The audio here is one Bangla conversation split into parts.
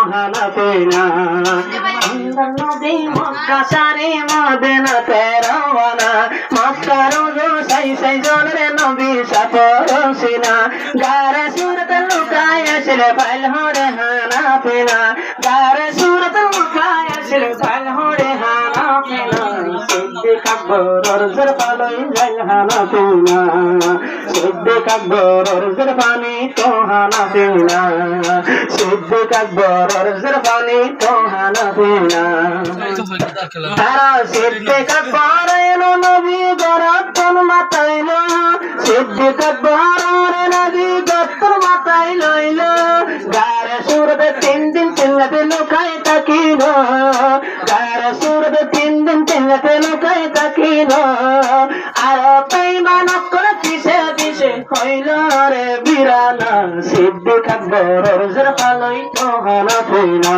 তোহানা পেনা নবী মক্কা সারি মদিনাতে রওনা মক্কা রোজো সাই সাই জনের নবী সাপরসিনা গারে সুরত লুকায় আসলে ফাইল হরে হানা পেনা গারে সুরত লুকায় আসলে ফাইল হরে হানা পেনা সিদ্দিক আকবর জরফালই যাইল হানা পেনা সিদ্দিক আকবর জরফানি তোহানা পেনা সিদ্দিক আকবর জরফানি তোহানা পেনা তারা সিদ্দিক আকবর এলো নবী গরতন মাতাইল সিদ্দিক আকবর নবী গরতন মাতাই লইল গারে সুরতে 3 দিন চিল্লাতে লুকায় থাকিল গারে সুরতে 3 দিন চিল্লাতে লুকায় থাকিল আর বেঈমান করে পিছে পিছে হইল রে বিরানা সিদ্দিক আকবর জরফালই তোহানা পেনা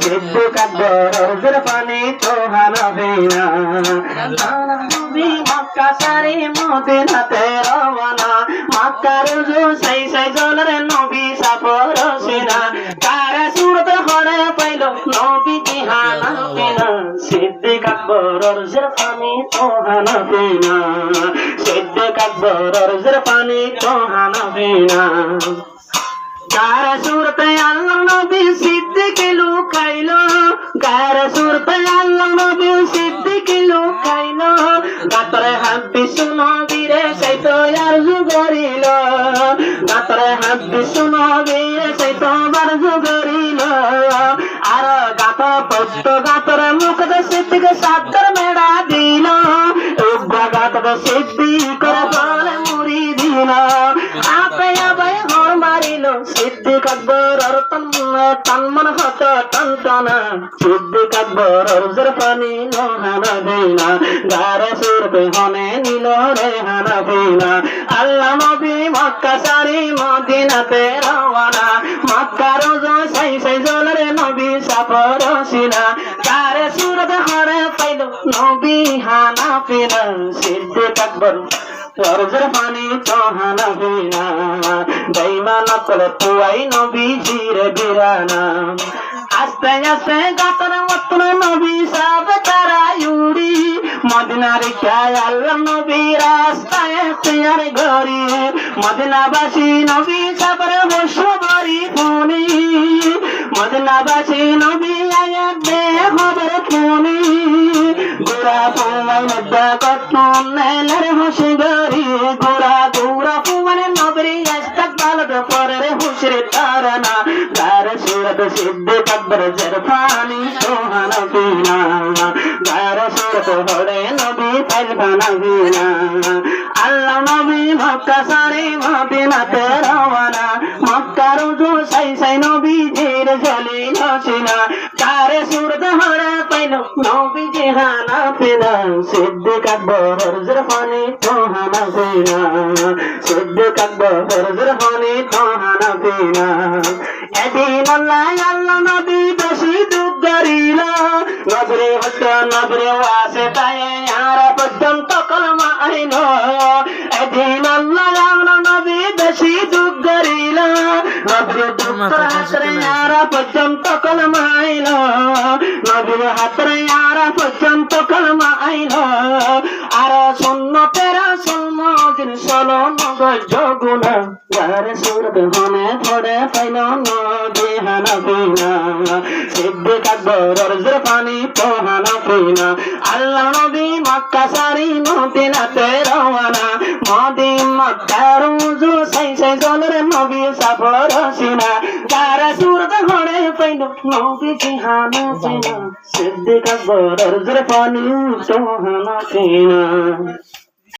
সিদ্দিক আকবর জরফানি তোহানা পেনা নবী মক্কা সারি মদিনাতে রওনা মক্কা রোজো সাই সাই জনের নবী সাপরসিনা কারে সুরত হরে পাইল নবী জিহানা পেনা সিদ্দিক আকবর জরফানি তোহানা পেনা সিদ্দিক আকবর জরফানি তোহানা পেনা গারে সুরতে আল্লাহ নবী সিদ্দিক লুকাইল গারে সুরতে আল্লাহ নবী সিদ্দিক লুকাইল গাতরে হাব্বি সুনবীরে সেই তো আরজু করিল গাতরে হাব্বি সুনবীরে সেই তো আরজু করিল আর গাত পস্ত গাতরে মুখে সিদ্দিক সাদর মেড়া দিল উগ্র গাতরে সিদ্দিক বলে মুড়ি দিল আপে আবাই হর মারিল সিদ্দিক আকবর তন মন হত টনটনা সিদ্দিক আকবর জরফানি লোহানা দেনা গারে সুরতে হনে নিল রে হানা দেনা আল্লাহ নবী মক্কা সারি মদিনাতে রওনা মক্কা রোজো সাই সাই জনের নবী সাপরসিনা গারে সুরতে হরে পাইল নবী হানা পেনা সিদ্দিক আকবর জরফানি তোহানা পেনা বেঈমান করে তুই নবী জিরে বিরানা আস্তে আস্তে গাতর মতন নবী সব তারায়ুড়ি মদিনার খেয়াল আল্লাহ নবী রাস্তায় এখতিয়ার গরি মদিনাবাসী নবী সবর বসু বরি ফুনি মদিনাবাসী নবী আয়াত দে খবর ফুনি গোরা ফুমাই মদ্দা কতন নেলের হুশি গরি গোরা গোরা ফুমানে নবী ইস্তাকবালত পরের হুশরে তারানা গারে সুরত সিদ্দিক আকবর জরফানি তোহানা পেনা গারে সুরত হরে নবী ফাইলবানা পেনা আল্লাহ নবী মক্কা সারি মদিনাতে রওনা মক্কা রোজো সাই সাই নবী জিরে চলিল সিনা গারে সুরত হরে পাইল নবী জিহানা পেনা সিদ্দিক আকবর জরফানি তোহানা পেনা সিদ্দিক আকবর জরফানি তোহানা পেনা এদিন আল্লাহ নবী বেশি দুঃখ করিল নজরে হত নজরে ওয়াসে তাই আর পর্যন্ত কলমা আইল এদিন আল্লাহ নবী বেশি দুঃখ করিল নজরে দুঃখ হাতরে আর পর্যন্ত কলমা আইল নজরে হাতরে আর পর্যন্ত কলমা আইল আর সুন্নতেরা সুন্নতির সলো নগর জগুনা গারে সুরত হনে ধরে পাইল নবী হানা পেনা সিদ্দিক আকবর জরফানি তোহানা পেনা আল্লাহ নবী মক্কা সারি মদিনাতে রওনা মক্কা রোজো সাই সাই জনের নবী সাপরসিনা গারে সুরত হনে পাইল নবী জিহানা পেনা সিদ্দিক আকবর জরফানি তোহানা পেনা